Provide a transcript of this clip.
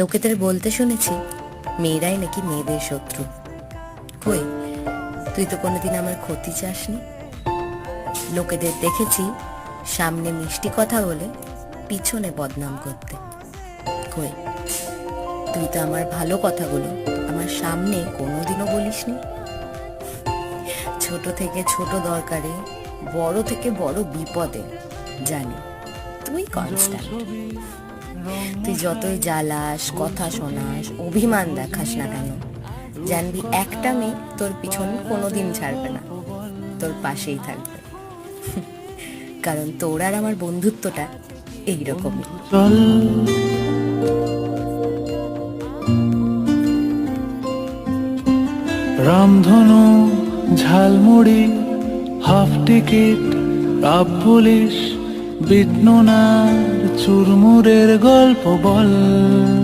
লোকেদের বলতে শুনেছি মেয়েরাই নাকি মেয়েদের শত্রু। কই, তুই তো কোনোদিন আমার ক্ষতি চাসনি। লোকেদের দেখেছি সামনে মিষ্টি কথা বলে পিছনে বদনাম করতে। কই, তুই তো আমার ভালো কথাগুলো আমার সামনে কোনোদিনও বলিসনি। ছোট থেকে ছোট দরকারে, বড় থেকে বড় বিপদে জানি তুই কনস্ট্যান্ট। তুই যতই জ্বালাস, কথা শোনাস, অভিমান দেখাস না কেন, জানবি একটা মেয়ে তোর পিছন কোনোদিন ছাড়বে না, তোর পাশেই থাকবে। কারণ তোর আর আমার বন্ধুত্বটা এইরকমই। রামধনু, ঝালমুড়ি, হাফ টিকিট, কাপ পুলিশ, বিটনুনার চুরমুরের গল্প বল।